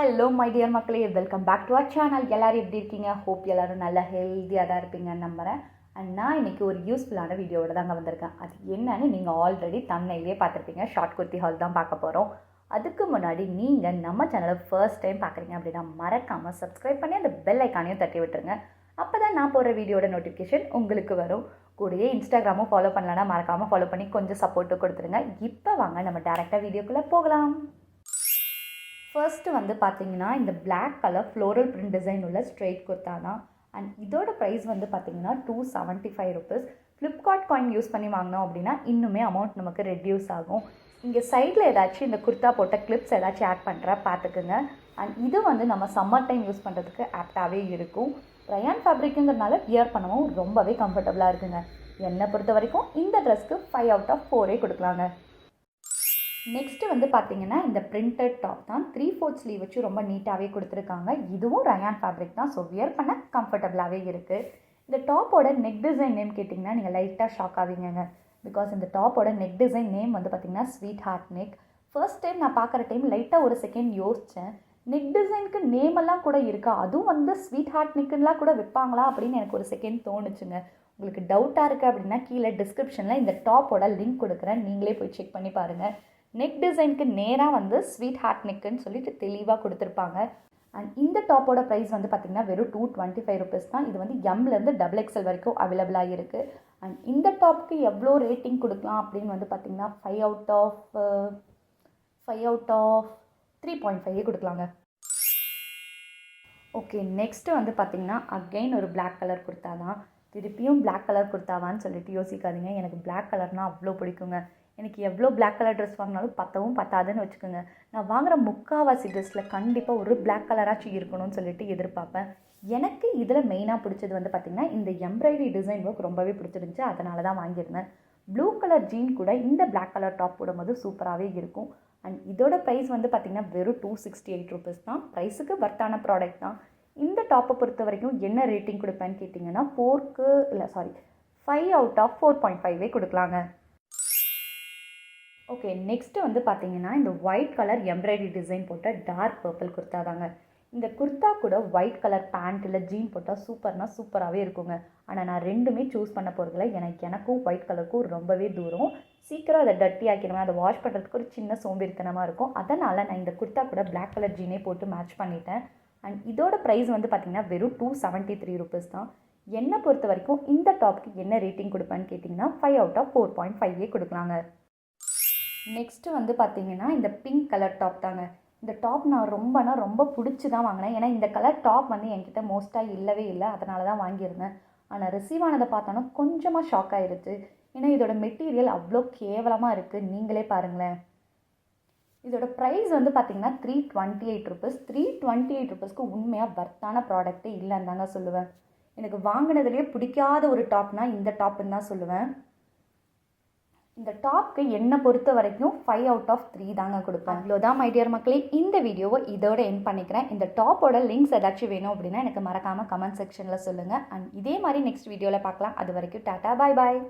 Hello my dear மக்களே, welcome back to our channel. எல்லோரும் எப்படி இருக்கீங்க? ஹோப் எல்லோரும் நல்லா ஹெல்த்தியாக தான் இருப்பீங்கன்னு நம்புகிறேன். அண்ட் நான் இன்றைக்கி ஒரு யூஸ்ஃபுல்லான வீடியோவோட தாங்க வந்திருக்கேன். அது என்னன்னு நீங்கள் ஆல்ரெடி தம்ப்நெயிலே பார்த்துருப்பீங்க. ஷார்ட் குர்த்தி ஹால் தான் பார்க்க போகிறோம். அதுக்கு முன்னாடி நீங்கள் நம்ம சேனலை ஃபர்ஸ்ட் டைம் பார்க்குறீங்க அப்படின்னா மறக்காமல் சப்ஸ்கிரைப் பண்ணி அந்த பெல் ஐக்கானையும் தட்டி விட்டுருங்க. அப்போ தான் நான் போடுற வீடியோட நோட்டிஃபிகேஷன் உங்களுக்கு வரும். கூடயே இன்ஸ்டாகிராமும் ஃபாலோ பண்ணலன்னா மறக்காமல் ஃபாலோ பண்ணி கொஞ்சம் சப்போர்ட்டு கொடுத்துருங்க. இப்போ வாங்க நம்ம டேரெக்டாக வீடியோக்குள்ளே போகலாம். ஃபர்ஸ்ட்டு வந்து பார்த்தீங்கன்னா இந்த black colour floral print design உள்ள ஸ்ட்ரெயிட் குர்த்தா தான். அண்ட் இதோட ப்ரைஸ் வந்து பார்த்தீங்கன்னா 275 ருபீஸ். ஃப்ளிப்கார்ட் காயின் யூஸ் பண்ணி வாங்கினோம் அப்படின்னா இன்னுமே அமௌண்ட் நமக்கு ரெடியூஸ் ஆகும். இங்கே சைடில் ஏதாச்சும் இந்த குர்த்தா போட்ட கிளிப்ஸ் ஏதாச்சும் ஆட் பண்ணுற பார்த்துக்குங்க. அண்ட் இது வந்து நம்ம சம்மர் டைம் யூஸ் பண்ணுறதுக்கு ஆப்டாகவே இருக்கும். ரயான் ஃபேப்ரிக்குங்கிறதுனால வியர் பண்ணவும் ரொம்பவே கம்ஃபர்டபுளாக இருக்குங்க. என்னை பொறுத்த வரைக்கும் இந்த ட்ரெஸ்க்கு 5 out of 4 கொடுக்கலாங்க. நெக்ஸ்ட்டு வந்து பார்த்தீங்கன்னா இந்த பிரிண்டட் டாப் தான். 3/4 ஸ்லீவ் வச்சு ரொம்ப நீட்டாகவே கொடுத்துருக்காங்க. இதுவும் ரயான் ஃபேப்ரிக் தான். ஸோ வியர் பண்ண கம்ஃபர்டபுளாகவே இருக்குது. இந்த டாப்போட நெக் டிசைன் நேம் கேட்டிங்கன்னா நீங்கள் லைட்டாக ஷாக் ஆவீங்க. பிகாஸ் இந்த டாப்போட நெக் டிசைன் நேம் வந்து பார்த்திங்கன்னா sweetheart neck. First time நான் பார்க்குற டைம் லைட்டாக ஒரு செகண்ட் யோசித்தேன், நெக் டிசைனுக்கு நேமெல்லாம் கூட இருக்கா, அதுவும் வந்து ஸ்வீட் ஹார்ட் நெக்குலாம் கூட வைப்பாங்களா அப்படின்னு எனக்கு ஒரு செகண்ட் தோணுச்சுங்க. உங்களுக்கு டவுட்டாக இருக்குது அப்படின்னா கீழே டிஸ்கிரிப்ஷனில் இந்த டாப்போட லிங்க் கொடுக்குறேன், நீங்களே போய் செக் பண்ணி பாருங்கள். நெக் டிசைனுக்கு நேராக வந்து ஸ்வீட் ஹார்ட் நெக்குன்னு சொல்லிட்டு தெளிவாக கொடுத்துருப்பாங்க. அண்ட் இந்த டாப்போட ப்ரைஸ் வந்து பார்த்திங்கன்னா வெறும் 225 ருபீஸ் தான். இது வந்து எம்லேருந்து XXL வரைக்கும் அவைலபிளாக இருக்குது. அண்ட் இந்த டாப்புக்கு எவ்வளோ ரேட்டிங் கொடுக்கலாம் அப்படின்னு வந்து பார்த்திங்கன்னா 5 out of 3.5 கொடுக்கலாங்க. ஓகே, நெக்ஸ்ட்டு வந்து பார்த்திங்கன்னா அகெயின் ஒரு பிளாக் கலர் குர்த்தா தான். திருப்பியும் பிளாக் கலர் குர்த்தாவான்னு சொல்லிட்டு யோசிக்காதீங்க. எனக்கு பிளாக் கலர்னால் அவ்வளோ பிடிக்குங்க. எனக்கு எவ்வளோ பிளாக் கலர் ட்ரெஸ் வாங்கினாலும் பத்தாதுன்னு வச்சுக்கோங்க. நான் வாங்குகிற முக்கால்வாசி ட்ரெஸ்ஸில் கண்டிப்பாக ஒரு பிளாக் கலராச்சும் இருக்கணும்னு சொல்லிட்டு எதிர்பார்ப்பேன். எனக்கு இதில் மெயினாக பிடிச்சது வந்து பார்த்திங்கன்னா இந்த எம்ப்ராய்டரி டிசைன் ஒர்க் ரொம்பவே பிடிச்சிருந்துச்சு. அதனால தான் வாங்கியிருந்தேன். ப்ளூ கலர் ஜீன் கூட இந்த பிளாக் கலர் டாப் போடும்போது சூப்பராகவே இருக்கும். அண்ட் இதோட ப்ரைஸ் வந்து பார்த்திங்கன்னா வெறும் 268 ருபீஸ் தான். ப்ரைஸுக்கு வர்த்தான ப்ராடக்ட் தான். இந்த டாப்பை பொறுத்த வரைக்கும் என்ன ரேட்டிங் கொடுப்பேன்னு கேட்டிங்கன்னா 5 out of 4.5 கொடுக்கலாங்க. ஓகே, நெக்ஸ்ட்டு வந்து பார்த்தீங்கன்னா இந்த ஒயிட் கலர் எம்ப்ராய்டரி டிசைன் போட்ட டார்க் பர்பிள் குர்த்தா தாங்க. இந்த குர்த்தா கூட ஒயிட் கலர் பேண்ட் இல்லை ஜீன் போட்டால் சூப்பராகவே இருக்குங்க. ஆனால் நான் ரெண்டுமே சூஸ் பண்ண போகிறதில்ல. எனக்கும் ஒயிட் கலருக்கும் ரொம்பவே தூரம். சீக்கிரம் அதை டர்ட்டி ஆக்கிடுவேன். அதை வாஷ் பண்ணுறதுக்கு ஒரு சின்ன சோம்பேறித்தனமாக இருக்கும். அதனால் நான் இந்த குர்த்தா கூட பிளாக் கலர் ஜீனே போட்டு மேட்ச் பண்ணிட்டேன். அண்ட் இதோட ப்ரைஸ் வந்து பார்த்திங்கன்னா வெறும் 273 ருபீஸ் தான். என்னை பொறுத்த வரைக்கும் இந்த டாப்க்கு என்ன ரேட்டிங் கொடுப்பேன்னு கேட்டிங்கன்னா 5 out of 4.5 கொடுக்கலாங்க. நெக்ஸ்ட்டு வந்து பார்த்திங்கன்னா இந்த பிங்க் கலர் டாப் தாங்க. இந்த டாப் நான் ரொம்ப பிடிச்சி தான் வாங்கினேன். ஏன்னா இந்த கலர் டாப் வந்து என்கிட்ட மோஸ்ட்டாக இல்லவே இல்லை. அதனால தான் வாங்கியிருந்தேன். ஆனால் ரிசீவ் ஆனதை பார்த்தோன்னா கொஞ்சமாக ஷாக் ஆகிருச்சு. ஏன்னா இதோட மெட்டீரியல் அவ்வளோ கேவலமாக இருக்குது. நீங்களே பாருங்களேன். இதோட ப்ரைஸ் வந்து பார்த்திங்கன்னா 328 ருபீஸ். 328 ருபீஸ்க்கு உண்மையாக வர்த்தான ப்ராடக்ட்டே இல்லைன்னு தாங்க சொல்லுவேன். எனக்கு வாங்கினதுலேயே பிடிக்காத ஒரு டாப்னால் இந்த டாப்புன்னு தான் சொல்லுவேன். இந்த டாப்க்கு என்னை பொறுத்த வரைக்கும் 5 out of 3 தாங்க கொடுப்பேன். அவ்வளோதான் மை டியர் மக்களே, இந்த வீடியோவை இதோட எண்ட் பண்ணிக்கிறேன். இந்த டாப்போட லிங்க்ஸ் ஏதாச்சும் வேணும் அப்படின்னா எனக்கு மறக்காமல் கமெண்ட் செக்ஷனில் சொல்லுங்கள். அண்ட் இதே மாதிரி நெக்ஸ்ட் வீடியோவில் பார்க்கலாம். அது வரைக்கும் டாட்டா, பாய் பாய்.